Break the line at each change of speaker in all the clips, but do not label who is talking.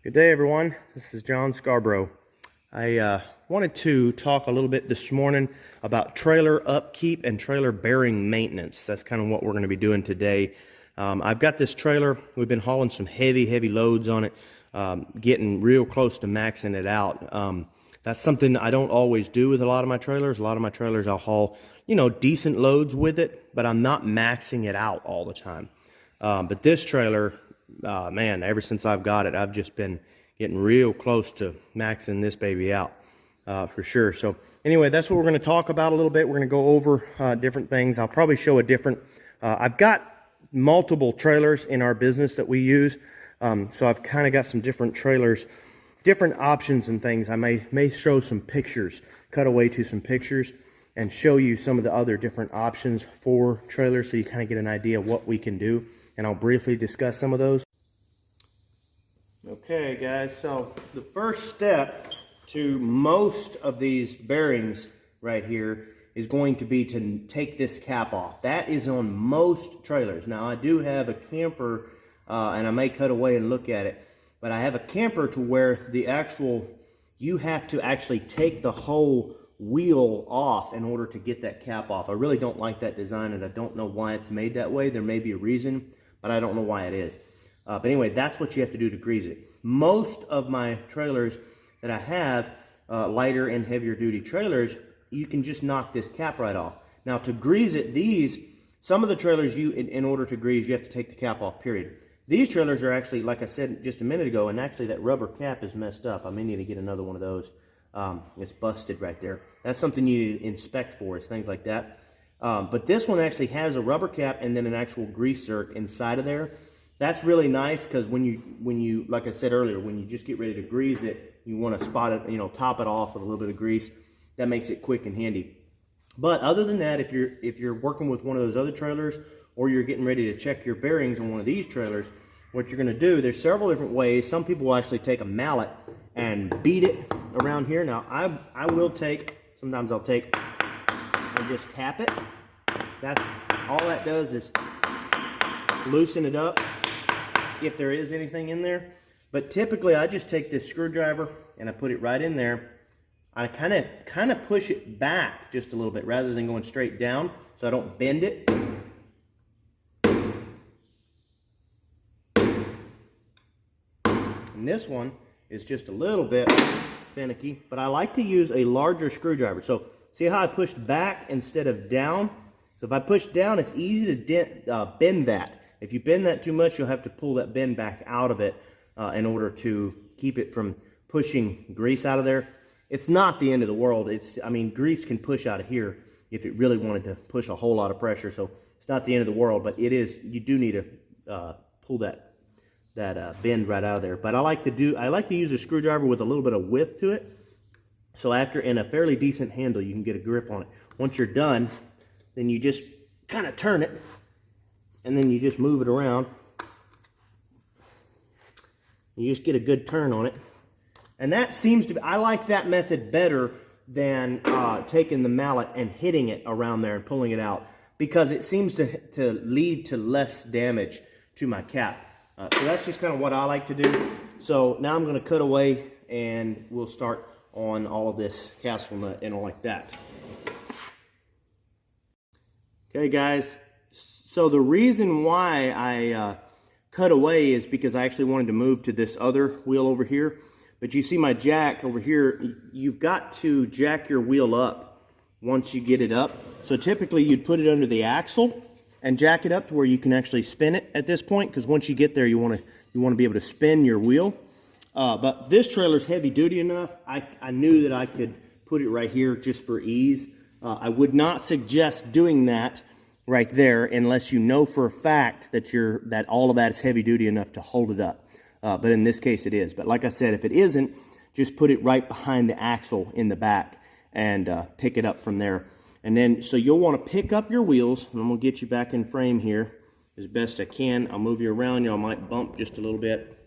Good day, everyone. This is John Scarborough. I wanted to talk a little bit this morning about trailer upkeep and trailer bearing maintenance. That's kind of what we're going to be doing today. I've got this trailer. We've been hauling some heavy loads on it, getting real close to maxing it out. That's something I don't always do with a lot of my trailers. A lot of my trailers I'll haul, decent loads with it, but I'm not maxing it out all the time. But this trailer, man, ever since I've got it, I've just been getting real close to maxing this baby out, for sure. So anyway, that's what we're going to talk about a little bit. We're going to go over different things. I'll probably show a different, I've got multiple trailers in our business that we use. So I've kind of got some different trailers, different options and things. I may show some pictures, cut away to some pictures and show you some of the other different options for trailers so you kind of get an idea of what we can do. And I'll briefly discuss some of those. Okay, guys, so the first step to most of these bearings right here is going to be to take this cap off. That is on most trailers. Now, I do have a camper, and I may cut away and look at it, but I have a camper to where you have to actually take the whole wheel off in order to get that cap off. I really don't like that design, and I don't know why it's made that way. There may be a reason, but I don't know why it is. But anyway, that's what you have to do to grease it. Most of my trailers that I have, lighter and heavier duty trailers, you can just knock this cap right off. Now to grease it, some of the trailers in order to grease, you have to take the cap off, period. These trailers are actually, like I said just a minute ago, and actually that rubber cap is messed up. I may need to get another one of those. It's busted right there. That's something you inspect for, is things like that. But this one actually has a rubber cap and then an actual grease zerk inside of there. That's really nice because when you, like I said earlier, when you just get ready to grease it, you want to spot it, top it off with a little bit of grease. That makes it quick and handy. But other than that, if you're working with one of those other trailers or you're getting ready to check your bearings on one of these trailers, what you're going to do, there's several different ways. Some people will actually take a mallet and beat it around here. Now, sometimes I'll take and just tap it. That's all that does is loosen it up if there is anything in there. But typically I just take this screwdriver and I put it right in there. I kind of push it back just a little bit rather than going straight down so I don't bend it. And this one is just a little bit finicky, but I like to use a larger screwdriver. So see how I pushed back instead of down? So if I push down, it's easy to bend that. If you bend that too much, you'll have to pull that bend back out of it in order to keep it from pushing grease out of there. It's not the end of the world. Grease can push out of here if it really wanted to push a whole lot of pressure. So it's not the end of the world, but you do need to pull that bend right out of there. But I like to use a screwdriver with a little bit of width to it. So in a fairly decent handle, you can get a grip on it. Once you're done, then you just kind of turn it, and then you just move it around. You just get a good turn on it. And that seems to be, I like that method better than taking the mallet and hitting it around there and pulling it out, because it seems to lead to less damage to my cap. So that's just kind of what I like to do. So now I'm going to cut away and we'll start on all of this castle nut and all like that. Okay, guys, so the reason why I cut away is because I actually wanted to move to this other wheel over here. But you see my jack over here, you've got to jack your wheel up once you get it up. So typically you'd put it under the axle and jack it up to where you can actually spin it at this point, because once you get there, you want to be able to spin your wheel. But this trailer's heavy duty enough, I knew that I could put it right here just for ease. I would not suggest doing that right there unless you know for a fact that all of that is heavy duty enough to hold it up. But in this case it is. But like I said, if it isn't, just put it right behind the axle in the back and pick it up from there. And then, so you'll want to pick up your wheels, and I'm going to get you back in frame here as best I can. I'll move you around. Y'all might bump just a little bit.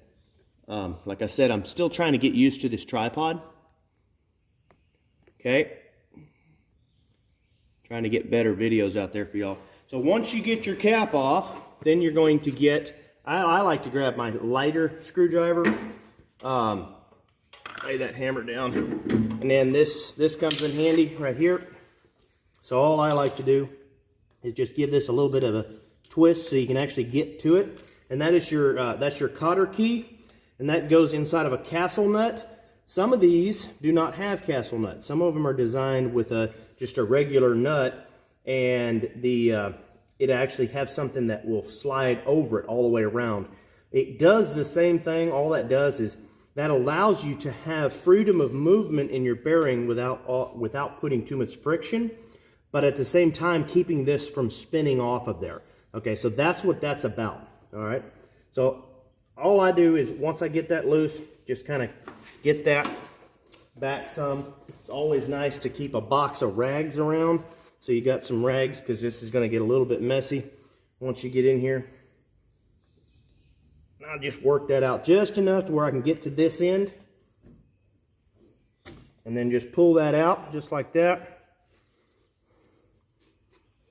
Like I said, I'm still trying to get used to this tripod. Okay. Trying to get better videos out there for y'all. So once you get your cap off, then you're going to get, I like to grab my lighter screwdriver Lay that hammer down. And then this comes in handy right here. So all I like to do is just give this a little bit of a twist so you can actually get to it. And that is that's your cotter key. And that goes inside of a castle nut. Some of these do not have castle nuts. Some of them are designed with just a regular nut, and it actually has something that will slide over it all the way around. It does the same thing. All that does is that allows you to have freedom of movement in your bearing without putting too much friction, but at the same time keeping this from spinning off of there. Okay, so that's what that's about. All right, so all I do is once I get that loose, just kind of get that back some. It's always nice to keep a box of rags around, so you got some rags, because this is going to get a little bit messy once you get in here. I'll just work that out just enough to where I can get to this end, and then just pull that out just like that.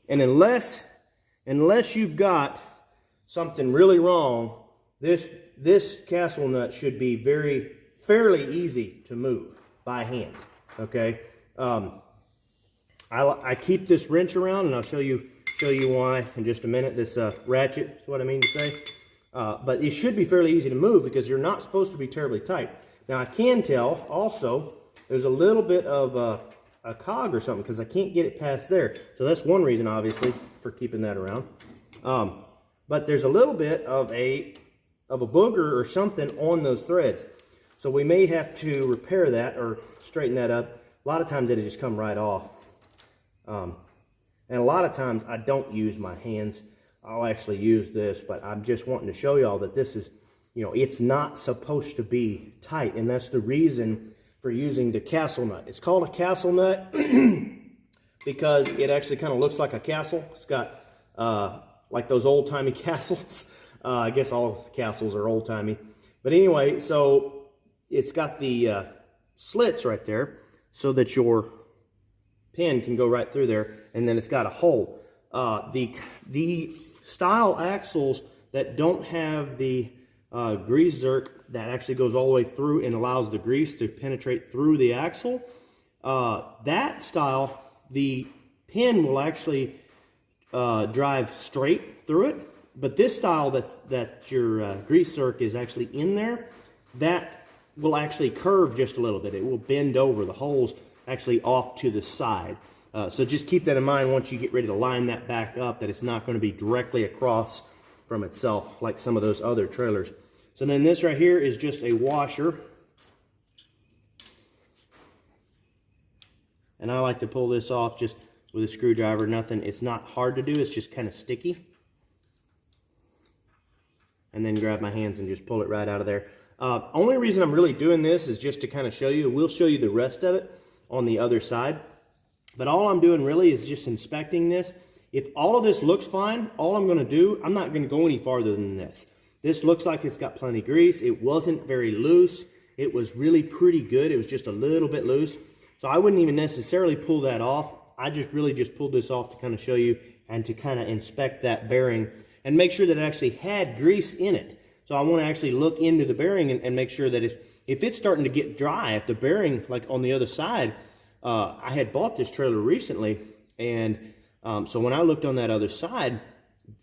And unless you've got something really wrong, this castle nut should be fairly easy to move by hand. Okay, I keep this wrench around, and I'll show you why in just a minute. This ratchet is what I mean to say. But it should be fairly easy to move because you're not supposed to be terribly tight. Now I can tell also there's a little bit of a cog or something because I can't get it past there. So that's one reason, obviously, for keeping that around. But there's a little bit of a booger or something on those threads. So we may have to repair that or straighten that up. A lot of times it'll just come right off. And a lot of times I don't use my hands. I'll actually use this, but I'm just wanting to show y'all that this is, it's not supposed to be tight, and that's the reason for using the castle nut. It's called a castle nut because it actually kind of looks like a castle. It's got like those old-timey castles. I guess all castles are old-timey. But anyway, so it's got the slits right there so that your pin can go right through there, and then it's got a hole. The style axles that don't have the grease zerk that actually goes all the way through and allows the grease to penetrate through the axle, that style, the pin will actually drive straight through it. But this style that your grease zerk is actually in there, that will actually curve just a little bit. It will bend over. The holes actually off to the side. So just keep that in mind once you get ready to line that back up, that it's not going to be directly across from itself like some of those other trailers. So then this right here is just a washer. And I like to pull this off just with a screwdriver. Nothing, it's not hard to do, it's just kind of sticky. And then grab my hands and just pull it right out of there. Only reason I'm really doing this is just to kind of show you. We'll show you the rest of it on the other side. But all I'm doing really is just inspecting this. If all of this looks fine, all I'm going to do, I'm not going to go any farther than this. This looks like it's got plenty of grease. It wasn't very loose. It was really pretty good. It was just a little bit loose. So I wouldn't even necessarily pull that off. I really just pulled this off to kind of show you and to kind of inspect that bearing and make sure that it actually had grease in it. So I want to actually look into the bearing and make sure that if it's starting to get dry, if the bearing, like on the other side, I had bought this trailer recently, and so when I looked on that other side,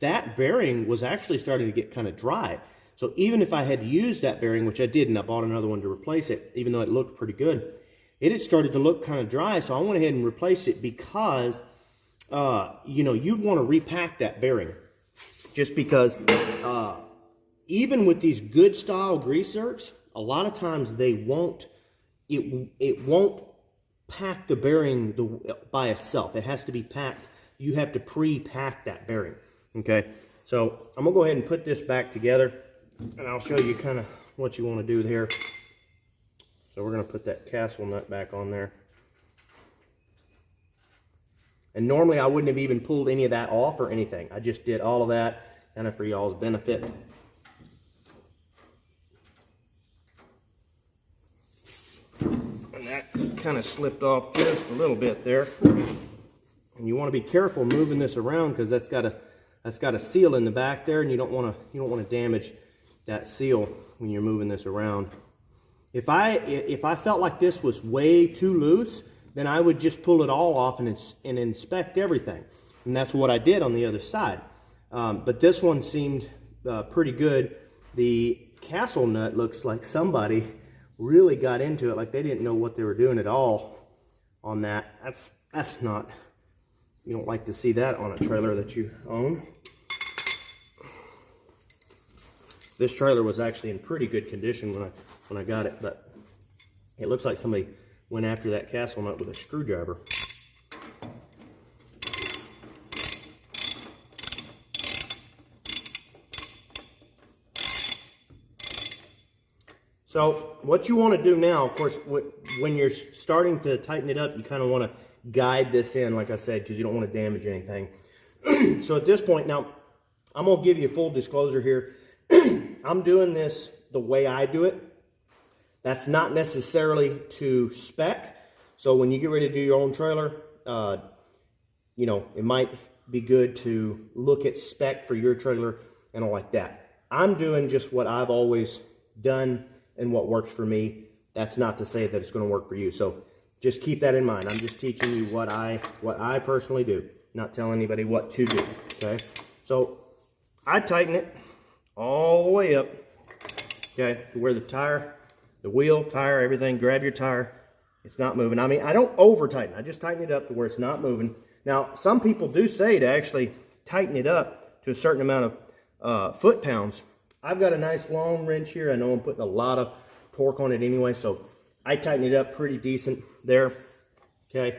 that bearing was actually starting to get kind of dry. So even if I had used that bearing, which I didn't, I bought another one to replace it, even though it looked pretty good, it had started to look kind of dry, so I went ahead and replaced it because, you'd want to repack that bearing. Just because even with these good style grease zerks, a lot of times they won't, it won't pack the bearing by itself. It has to be packed. You have to pre-pack that bearing. Okay, so I'm gonna go ahead and put this back together, and I'll show you kind of what you want to do here. So we're gonna put that castle nut back on there. And normally I wouldn't have even pulled any of that off or anything. I just did all of that kind of for y'all's benefit. And that kind of slipped off just a little bit there. And you want to be careful moving this around because that's got a seal in the back there, and you don't want to damage that seal when you're moving this around. If I felt like this was way too loose, then I would just pull it all off and inspect everything. And that's what I did on the other side. But this one seemed pretty good. The castle nut looks like somebody really got into it, like they didn't know what they were doing at all on that. That's not, you don't like to see that on a trailer that you own. This trailer was actually in pretty good condition when I got it, but it looks like somebody went after that castle nut with a screwdriver. So what you want to do now, of course, when you're starting to tighten it up, you kind of want to guide this in, like I said, because you don't want to damage anything. So at this point, now, I'm going to give you a full disclosure here. I'm doing this the way I do it. That's not necessarily to spec. So when you get ready to do your own trailer, you know, it might be good to look at spec for your trailer and all like that. I'm doing just what I've always done and what works for me. That's not to say that it's going to work for you. So just keep that in mind. I'm just teaching you what I personally do, not telling anybody what to do. Okay. So I tighten it all the way up. Okay, to where the tire, the wheel, tire, everything. Grab your tire. It's not moving. I mean, I don't over tighten. I just tighten it up to where it's not moving. Now, some people do say to actually tighten it up to a certain amount of foot-pounds. I've got a nice long wrench here. I know I'm putting a lot of torque on it anyway, so I tighten it up pretty decent there. Okay,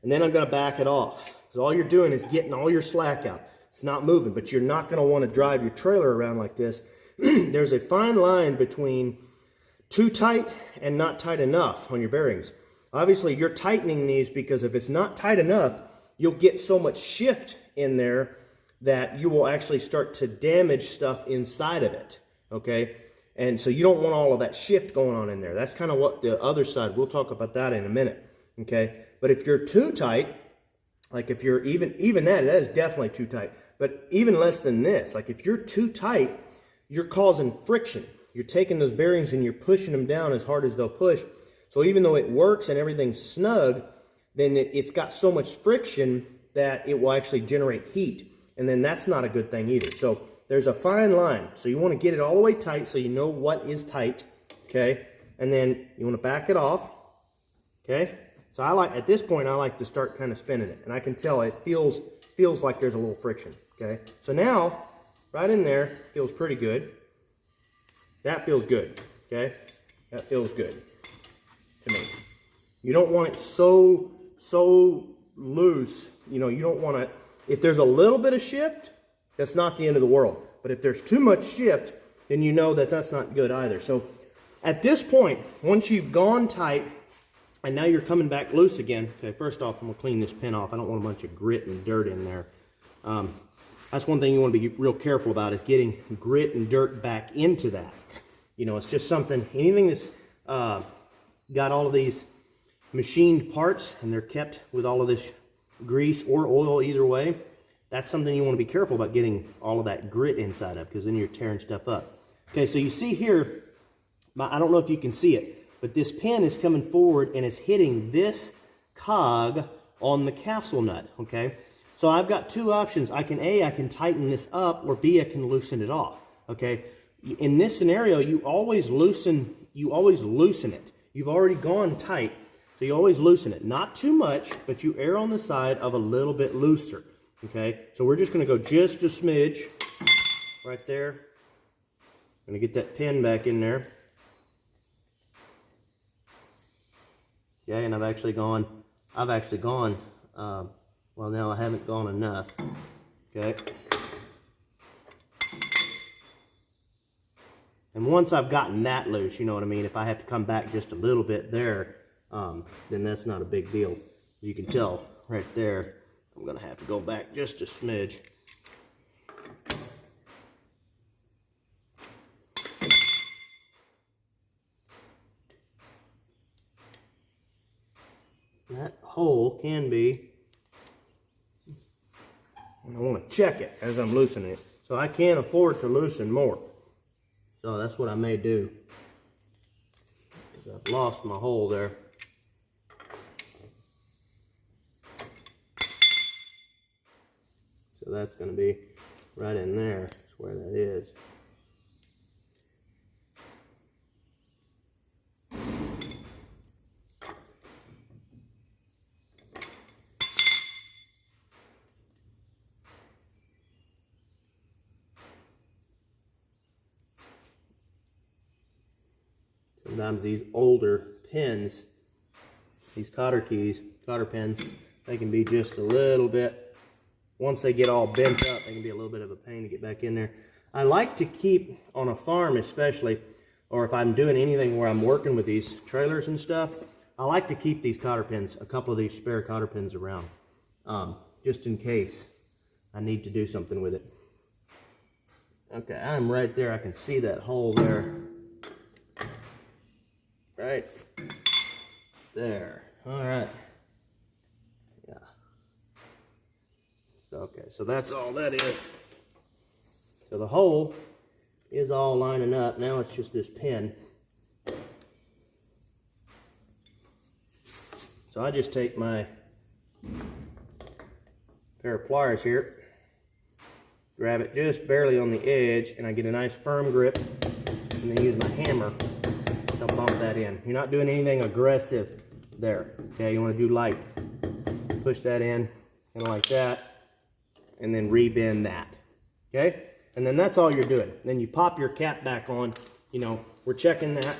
and then I'm going to back it off. So all you're doing is getting all your slack out. It's not moving, but you're not going to want to drive your trailer around like this. There's a fine line between too tight and not tight enough on your bearings. Obviously, you're tightening these because if it's not tight enough, you'll get so much shift in there that you will actually start to damage stuff inside of it, okay? And so you don't want all of that shift going on in there. That's kind of what the other side, we'll talk about that in a minute, okay? But if you're too tight, like if you're even that is definitely too tight, but even less than this, like if you're too tight, you're causing friction. You're taking those bearings and you're pushing them down as hard as they'll push. So even though it works and everything's snug, then it's got so much friction that it will actually generate heat. And then that's not a good thing either. So there's a fine line. So you want to get it all the way tight so you know what is tight, okay? And then you want to back it off, okay? So at this point, I like to start kind of spinning it. And I can tell it feels like there's a little friction, okay? So now, right in there, feels pretty good. That feels good, okay? That feels good to me. You don't want it so loose. You know, you don't want to, if there's a little bit of shift, that's not the end of the world. But if there's too much shift, then you know that that's not good either. So at this point, once you've gone tight, and now you're coming back loose again. Okay, first off, I'm going to clean this pin off. I don't want a bunch of grit and dirt in there. That's one thing you want to be real careful about, is getting grit and dirt back into that. You know, it's just something, anything that's got all of these machined parts and they're kept with all of this grease or oil either way, that's something you want to be careful about, getting all of that grit inside of, because then you're tearing stuff up. Okay, so you see here, I don't know if you can see it, but this pin is coming forward and it's hitting this cog on the castle nut, okay? So I've got two options. I can tighten this up, or B, I can loosen it off, okay? In this scenario, you always loosen it. You've already gone tight, so you always loosen it. Not too much, but you err on the side of a little bit looser, okay? So we're just going to go just a smidge right there. I'm going to get that pin back in there. Okay, and I've actually gone, well, now I haven't gone enough, okay? And once I've gotten that loose, you know what I mean, if I have to come back just a little bit there, then that's not a big deal. As you can tell right there, I'm going to have to go back just a smidge. That hole can be, and I want to check it as I'm loosening it. So I can't afford to loosen more. So that's what I may do. I've lost my hole there. So that's going to be right in there. That's where that is. Sometimes these older pins, these cotter pins, they can be just a little bit, once they get all bent up, they can be a little bit of a pain to get back in there. I like to keep, on a farm especially, or if I'm doing anything where I'm working with these trailers and stuff, I like to keep these cotter pins, a couple of these spare cotter pins around, just in case I need to do something with it. Okay, I'm right there. I can see that hole there. Right there. All right. Yeah. So, okay, so that's all that is. So the hole is all lining up. Now it's just this pin. So I just take my pair of pliers here, grab it just barely on the edge, and I get a nice firm grip, and then use my hammer to bump that in. You're not doing anything aggressive there. Okay, you want to do light. Push that in, kind of like that, and then rebend that. Okay, and then that's all you're doing. Then you pop your cap back on. You know, we're checking that.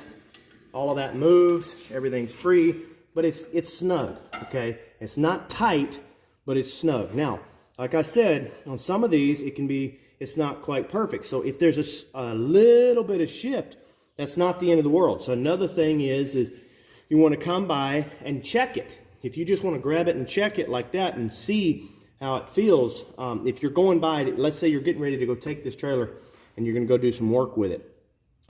All of that moves. Everything's free, but it's snug. Okay, it's not tight, but it's snug. Now, like I said, on some of these, it's not quite perfect. So if there's a little bit of shift, that's not the end of the world. So another thing is you want to come by and check it. If you just want to grab it and check it like that and see how it feels, if you're going by, let's say you're getting ready to go take this trailer and you're going to go do some work with it,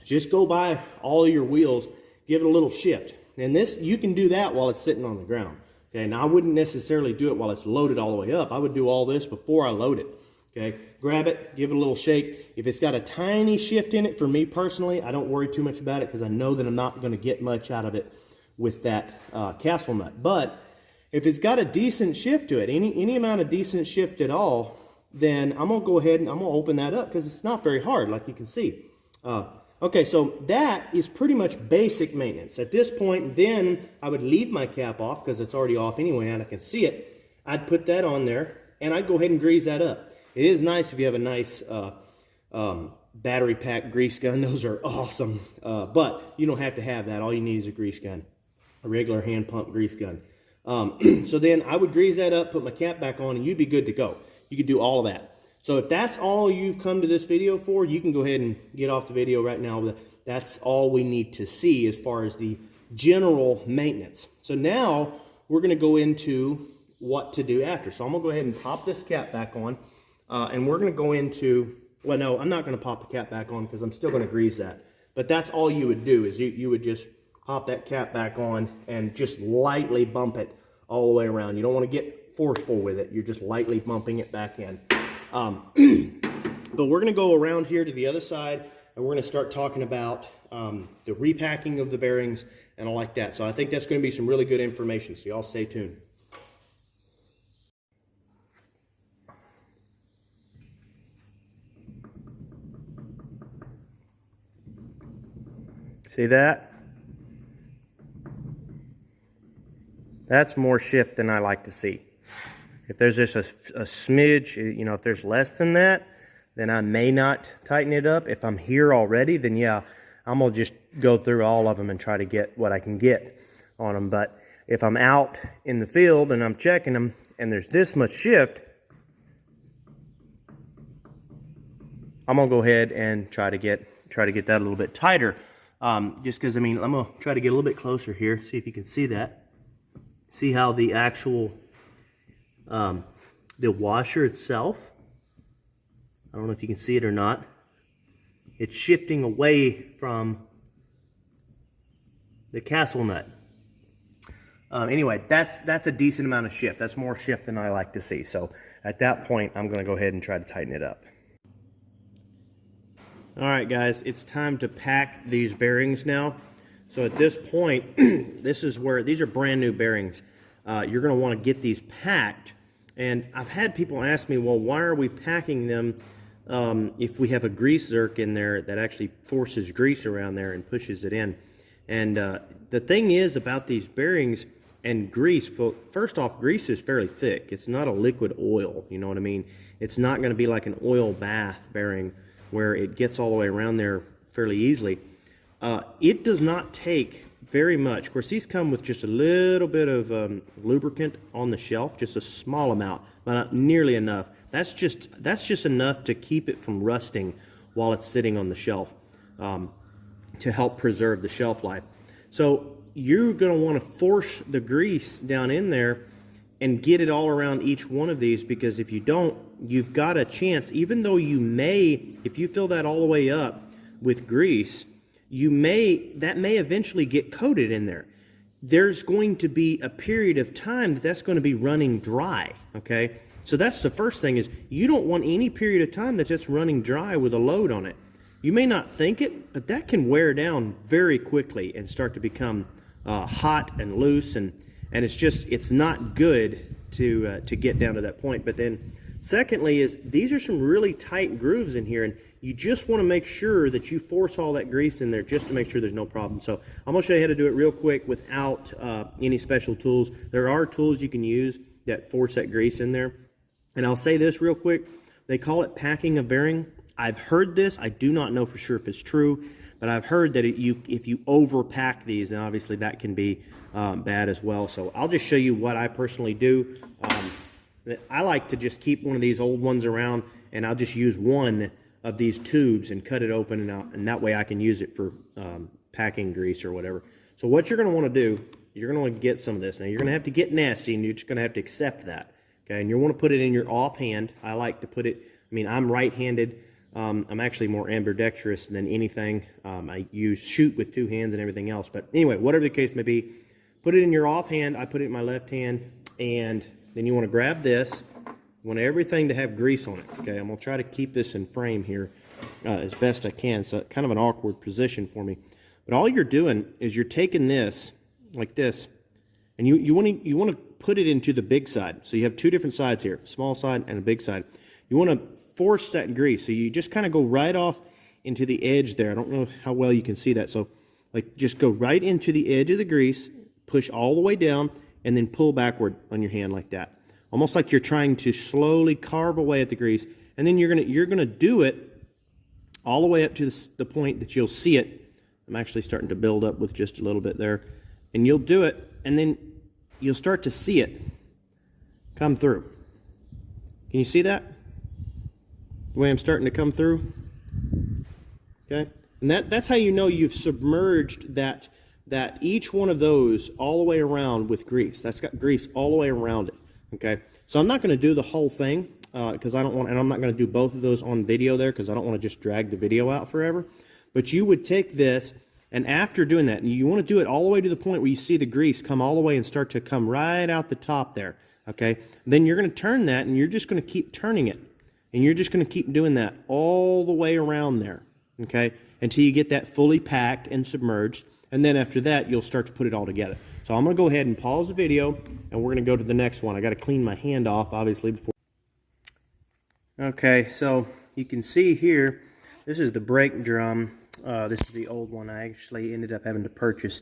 just go by all of your wheels, give it a little shift. And this, you can do that while it's sitting on the ground. Okay, now I wouldn't necessarily do it while it's loaded all the way up. I would do all this before I load it. Okay, grab it, give it a little shake. If it's got a tiny shift in it, for me personally, I don't worry too much about it because I know that I'm not going to get much out of it with that castle nut. But if it's got a decent shift to it, any amount of decent shift at all, then I'm going to go ahead and I'm going to open that up because it's not very hard, like you can see. Okay, so that is pretty much basic maintenance. At this point, then I would leave my cap off because it's already off anyway and I can see it. I'd put that on there and I'd go ahead and grease that up. It is nice if you have a nice battery pack grease gun. Those are awesome. But you don't have to have that. All you need is a grease gun, a regular hand pump grease gun. So then I would grease that up, put my cap back on, and you'd be good to go. You could do all of that. So if that's all you've come to this video for, you can go ahead and get off the video right now. That's all we need to see as far as the general maintenance. So now we're going to go into what to do after. So I'm going to go ahead and pop this cap back on. And we're going to go into, well, no, I'm not going to pop the cap back on because I'm still going to grease that. But that's all you would do is you would just pop that cap back on and just lightly bump it all the way around. You don't want to get forceful with it. You're just lightly bumping it back in. But we're going to go around here to the other side and we're going to start talking about the repacking of the bearings and all like that. So I think that's going to be some really good information. So y'all stay tuned. See that? That's more shift than I like to see. If there's just a smidge, you know, if there's less than that, then I may not tighten it up. If I'm here already, then yeah, I'm going to just go through all of them and try to get what I can get on them. But if I'm out in the field and I'm checking them and there's this much shift, I'm going to go ahead and try to get that a little bit tighter. Just because, I mean, I'm going to try to get a little bit closer here, see if you can see that. See how the actual, the washer itself, I don't know if you can see it or not, it's shifting away from the castle nut. Anyway, that's a decent amount of shift. That's more shift than I like to see. So at that point, I'm going to go ahead and try to tighten it up. All right, guys, it's time to pack these bearings now. So at this point, this is where, these are brand new bearings. You're going to want to get these packed. And I've had people ask me, well, why are we packing them if we have a grease zerk in there that actually forces grease around there and pushes it in? And the thing is about these bearings and grease, first off, grease is fairly thick. It's not a liquid oil, you know what I mean? It's not going to be like an oil bath bearing where it gets all the way around there fairly easily. It does not take very much. Of course, these come with just a little bit of lubricant on the shelf, just a small amount, but not nearly enough. That's just enough to keep it from rusting while it's sitting on the shelf, to help preserve the shelf life. So you're going to want to force the grease down in there and get it all around each one of these, because if you don't, you've got a chance, even though you may, if you fill that all the way up with grease, that may eventually get coated in there. There's going to be a period of time that's going to be running dry, okay? So that's the first thing, is you don't want any period of time that's just running dry with a load on it. You may not think it, but that can wear down very quickly and start to become hot and loose, and it's not good to get down to that point. But then secondly is, these are some really tight grooves in here, and you just want to make sure that you force all that grease in there just to make sure there's no problem. So I'm going to show you how to do it real quick without any special tools. There are tools you can use that force that grease in there. And I'll say this real quick. They call it packing a bearing. I've heard this. I do not know for sure if it's true, but I've heard that if you overpack these, then obviously that can be bad as well. So I'll just show you what I personally do. I like to just keep one of these old ones around, and I'll just use one of these tubes and cut it open, and that way I can use it for packing grease or whatever. So what you're going to want to do, you're going to want to get some of this. Now you're going to have to get nasty, and you're just going to have to accept that. Okay, and you want to put it in your offhand. I like to put it, I'm right-handed. I'm actually more ambidextrous than anything. I shoot with two hands and everything else. But anyway, whatever the case may be, put it in your offhand. I put it in my left hand, and then you want to grab this. You want everything to have grease on it. Okay, I'm going to try to keep this in frame here as best I can. So kind of an awkward position for me. But all you're doing is you're taking this like this, and you want to put it into the big side. So you have two different sides here, small side and a big side. You want to force that grease. So you just kind of go right off into the edge there. I don't know how well you can see that. So like just go right into the edge of the grease, push all the way down, and then pull backward on your hand like that. Almost like you're trying to slowly carve away at the grease. And then you're gonna do it all the way up to the point that you'll see it. I'm actually starting to build up with just a little bit there. And you'll do it, and then you'll start to see it come through. Can you see that? The way I'm starting to come through? Okay? And that's how you know you've submerged that each one of those all the way around with grease. That's got grease all the way around it. Okay? So I'm not going to do the whole thing because I don't want, and I'm not going to do both of those on video there because I don't want to just drag the video out forever. But you would take this, and after doing that, you want to do it all the way to the point where you see the grease come all the way and start to come right out the top there. Okay? Then you're going to turn that, and you're just going to keep turning it. And you're just going to keep doing that all the way around there, okay, until you get that fully packed and submerged. And then after that, you'll start to put it all together. So I'm going to go ahead and pause the video, and we're going to go to the next one. I got to clean my hand off, obviously, before. Okay, so you can see here, this is the brake drum. This is the old one. I actually ended up having to purchase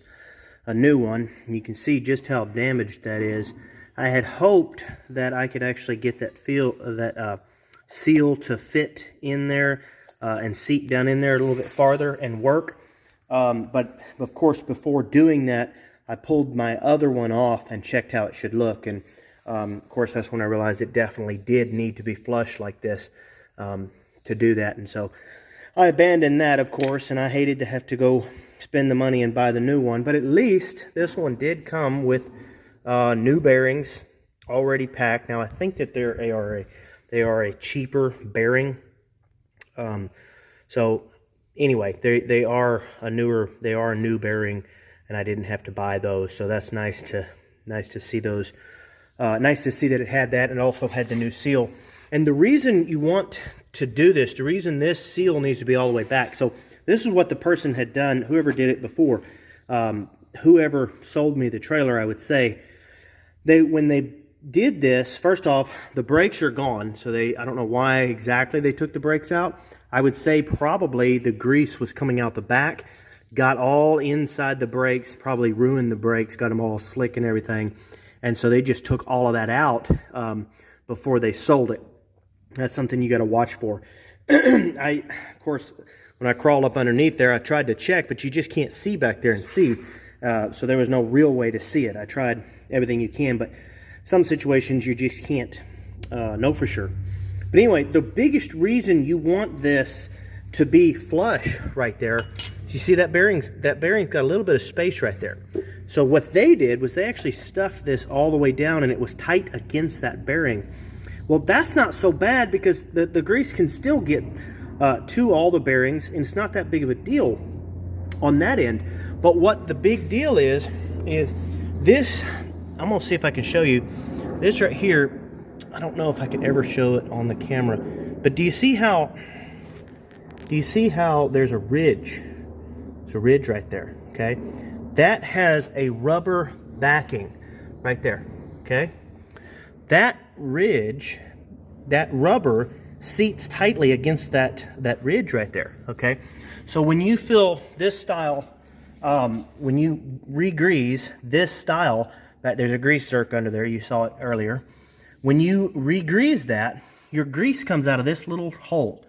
a new one. And you can see just how damaged that is. I had hoped that I could actually get that seal to fit in there and seat down in there a little bit farther and work. But of course, before doing that, I pulled my other one off and checked how it should look. And of course, that's when I realized it definitely did need to be flush like this to do that. And so I abandoned that, of course, and I hated to have to go spend the money and buy the new one. But at least this one did come with new bearings already packed. Now, I think that they are a cheaper bearing. So anyway, they are a new bearing, and I didn't have to buy those. So that's nice to see those. Nice to see that it had that and also had the new seal. And the reason you want to do this, the reason this seal needs to be all the way back. So this is what the person had done, whoever did it before. whoever sold me the trailer, I would say, when they did this, first off, the brakes are gone. So I don't know why exactly they took the brakes out. I would say probably the grease was coming out the back, got all inside the brakes, probably ruined the brakes, got them all slick and everything. And so they just took all of that out before they sold it. That's something you got to watch for. Of course, when I crawled up underneath there, I tried to check, but you just can't see back there and see. So there was no real way to see it. I tried everything you can, but some situations you just can't know for sure. But anyway, the biggest reason you want this to be flush right there, you see that bearing's got a little bit of space right there. So what they did was they actually stuffed this all the way down, and it was tight against that bearing. Well, that's not so bad because the grease can still get to all the bearings, and it's not that big of a deal on that end. But what the big deal is this. I'm gonna see if I can show you this right here. I don't know if I can ever show it on the camera, but do you see how there's a ridge? There's a ridge right there, okay? That has a rubber backing right there, okay? That ridge, that rubber seats tightly against that ridge right there, okay? So when you fill this style, when you re-grease this style, there's a grease zerk under there, you saw it earlier. When you re-grease that, your grease comes out of this little hole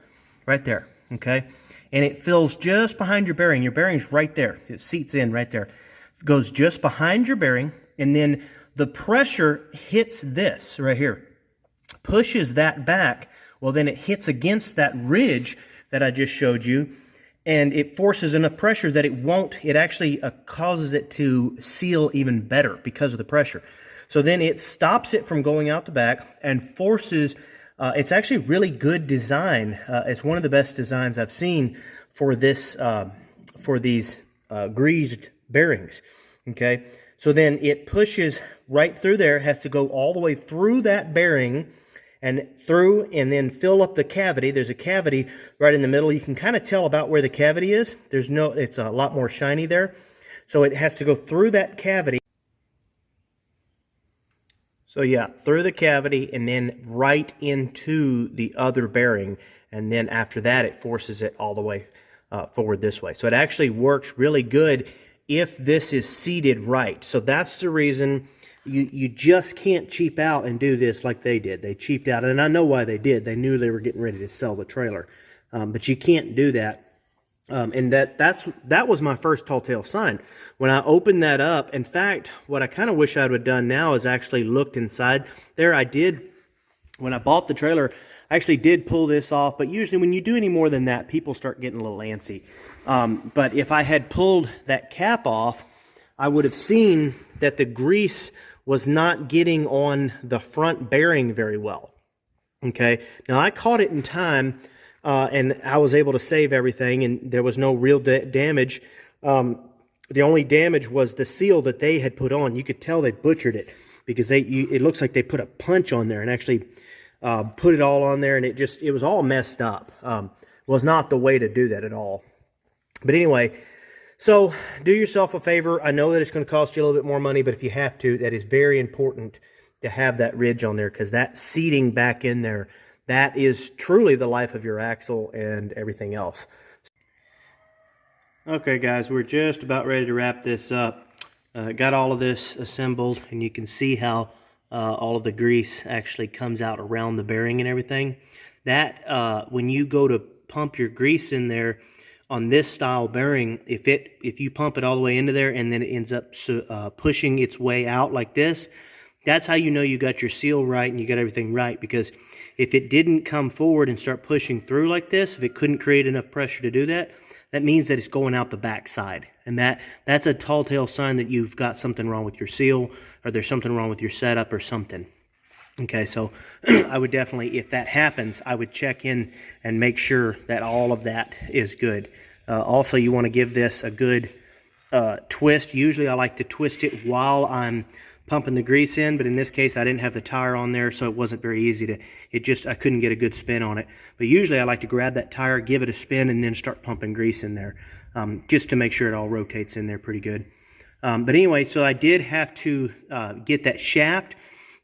right there, okay? And it fills just behind your bearing. Your bearing's right there. It seats in right there. It goes just behind your bearing, and then the pressure hits this right here, pushes that back. Well, then it hits against that ridge that I just showed you, and it forces enough pressure that it actually causes it to seal even better because of the pressure. So then it stops it from going out the back and forces, it's actually really good design. It's one of the best designs I've seen for this, for these greased bearings, okay? So then it pushes right through there, has to go all the way through that bearing and through, and then fill up the cavity. There's a cavity right in the middle. You can kind of tell about where the cavity is. It's a lot more shiny there. So it has to go through that cavity. So yeah, through the cavity and then right into the other bearing. And then after that, it forces it all the way forward this way. So it actually works really good if this is seated right. So that's the reason you just can't cheap out and do this like they did. They cheaped out, and I know why they did. They knew they were getting ready to sell the trailer. But you can't do that. And that was my first tall tale sign. When I opened that up, in fact, what I kind of wish I would have done now is actually looked inside. There I did, when I bought the trailer, I actually did pull this off, but usually when you do any more than that, people start getting a little antsy. But if I had pulled that cap off, I would have seen that the grease was not getting on the front bearing very well. Okay, now I caught it in time, and I was able to save everything, and there was no real damage. The only damage was the seal that they had put on. You could tell they butchered it because it looks like they put a punch on there and actually put it all on there, and it was all messed up. Was not the way to do that at all. But anyway, so do yourself a favor. I know that it's going to cost you a little bit more money, but if you have to, that is very important to have that ridge on there, because that seating back in there, that is truly the life of your axle and everything else. Okay guys, we're just about ready to wrap this up. Got all of this assembled, and you can see how all of the grease actually comes out around the bearing and everything. That when you go to pump your grease in there on this style bearing, if you pump it all the way into there and then it ends up pushing its way out like this, that's how you know you got your seal right and you got everything right. Because if it didn't come forward and start pushing through like this, if it couldn't create enough pressure to do that, that means that it's going out the back side. And that's a tall tale sign that you've got something wrong with your seal, or there's something wrong with your setup or something. Okay, so I would definitely, if that happens, I would check in and make sure that all of that is good. Also, you want to give this a good twist. Usually I like to twist it while I'm pumping the grease in, but in this case I didn't have the tire on there, so it wasn't very easy to, I couldn't get a good spin on it. But usually I like to grab that tire, give it a spin, and then start pumping grease in there. just to make sure it all rotates in there pretty good. But anyway, so I did have to get that shaft.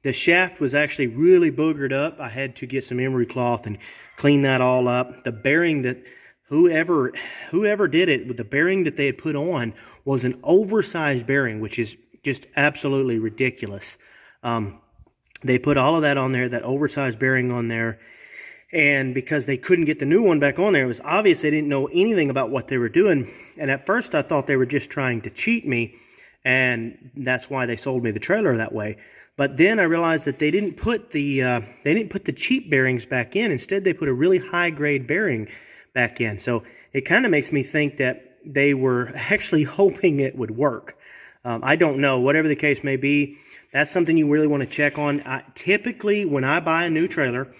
The shaft was actually really boogered up. I had to get some emery cloth and clean that all up. The bearing that whoever did it, with the bearing that they had put on was an oversized bearing, which is just absolutely ridiculous. They put all of that on there, that oversized bearing on there, and because they couldn't get the new one back on there, it was obvious they didn't know anything about what they were doing. And at first I thought they were just trying to cheat me, and that's why they sold me the trailer that way. But then I realized that they didn't put the cheap bearings back in. Instead, they put a really high grade bearing back in. So it kind of makes me think that they were actually hoping it would work. I don't know. Whatever the case may be, that's something you really want to check on. Typically, when I buy a new trailer,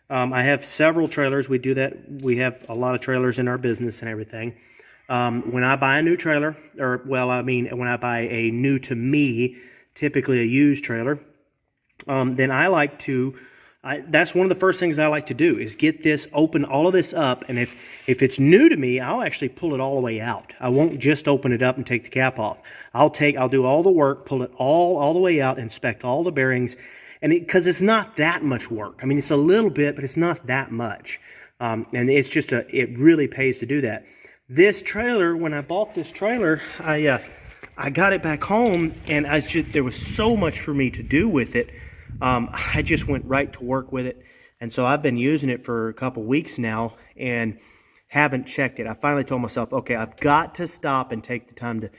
I have several trailers. We do that. We have a lot of trailers in our business and everything. When I buy a new trailer, when I buy a new to me, typically a used trailer, then I like to, that's one of the first things I like to do is get this, open all of this up, and if it's new to me, I'll actually pull it all the way out. I won't just open it up and take the cap off. I'll do all the work, pull it all the way out, inspect all the bearings, and because it's not that much work. I mean, it's a little bit, but it's not that much, and it's just it really pays to do that. This trailer, when I bought this trailer, I got it back home, and there was so much for me to do with it. I just went right to work with it, and so I've been using it for a couple weeks now and haven't checked it. I finally told myself, okay, I've got to stop and take the time to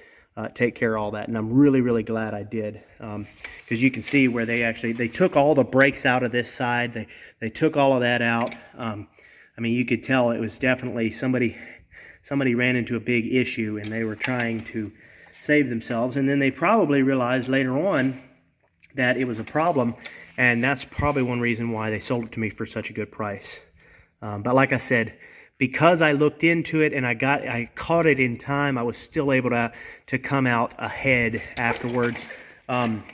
take care of all that, and I'm really, really glad I did, because you can see where they took all the brakes out of this side. They took all of that out. I mean, you could tell it was definitely somebody ran into a big issue, and they were trying to save themselves, and then they probably realized later on that it was a problem, and that's probably one reason why they sold it to me for such a good price. But like I said, because I looked into it and I caught it in time, I was still able to come out ahead afterwards.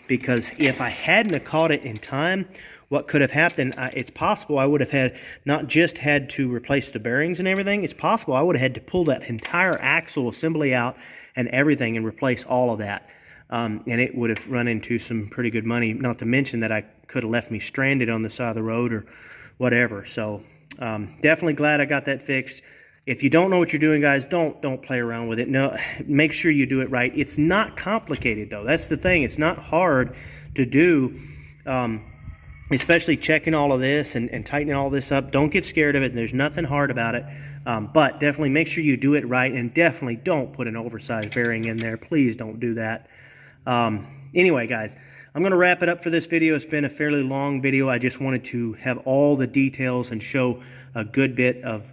Because if I hadn't have caught it in time, what could have happened, it's possible I would have not just had to replace the bearings and everything, it's possible I would have had to pull that entire axle assembly out and everything and replace all of that. And it would have run into some pretty good money, not to mention that I could have left me stranded on the side of the road or whatever. So definitely glad I got that fixed. If you don't know what you're doing, guys, don't play around with it. No, make sure you do it right. It's not complicated, though. That's the thing. It's not hard to do, especially checking all of this and tightening all this up. Don't get scared of it. There's nothing hard about it. But definitely make sure you do it right, and definitely don't put an oversized bearing in there. Please don't do that. Anyway, guys, I'm going to wrap it up for this video. It's been a fairly long video. I just wanted to have all the details and show a good bit of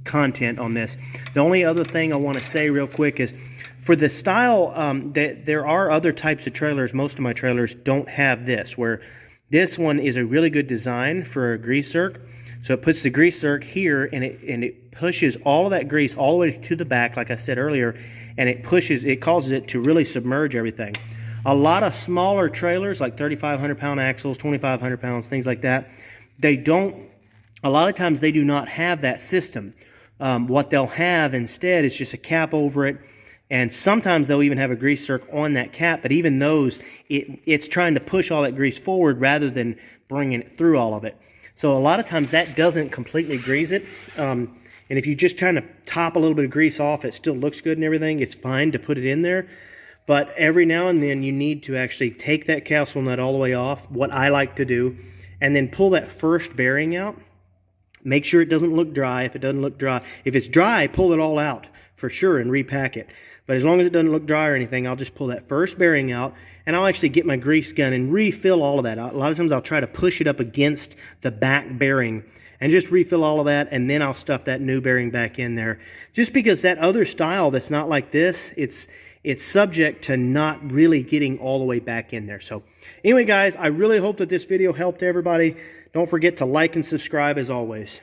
content on this. The only other thing I want to say real quick is for the style, there are other types of trailers. Most of my trailers don't have this, where this one is a really good design for a grease zerk. So it puts the grease zerk here, and it pushes all of that grease all the way to the back, like I said earlier, and it causes it to really submerge everything. A lot of smaller trailers, like 3,500 pound axles, 2,500 pounds, things like that, a lot of times they do not have that system. What they'll have instead is just a cap over it, and sometimes they'll even have a grease zerk on that cap, but even those, it's trying to push all that grease forward rather than bringing it through all of it. So a lot of times that doesn't completely grease it, and if you just kind of top a little bit of grease off, it still looks good and everything. It's fine to put it in there, but every now and then you need to actually take that capsule nut all the way off, what I like to do, and then pull that first bearing out. Make sure it doesn't look dry. If it doesn't look dry, if it's dry, pull it all out for sure and repack it. But as long as it doesn't look dry or anything, I'll just pull that first bearing out, and I'll actually get my grease gun and refill all of that. A lot of times I'll try to push it up against the back bearing and just refill all of that, and then I'll stuff that new bearing back in there. Just because that other style that's not like this, it's subject to not really getting all the way back in there. So anyway, guys, I really hope that this video helped everybody. Don't forget to like and subscribe as always.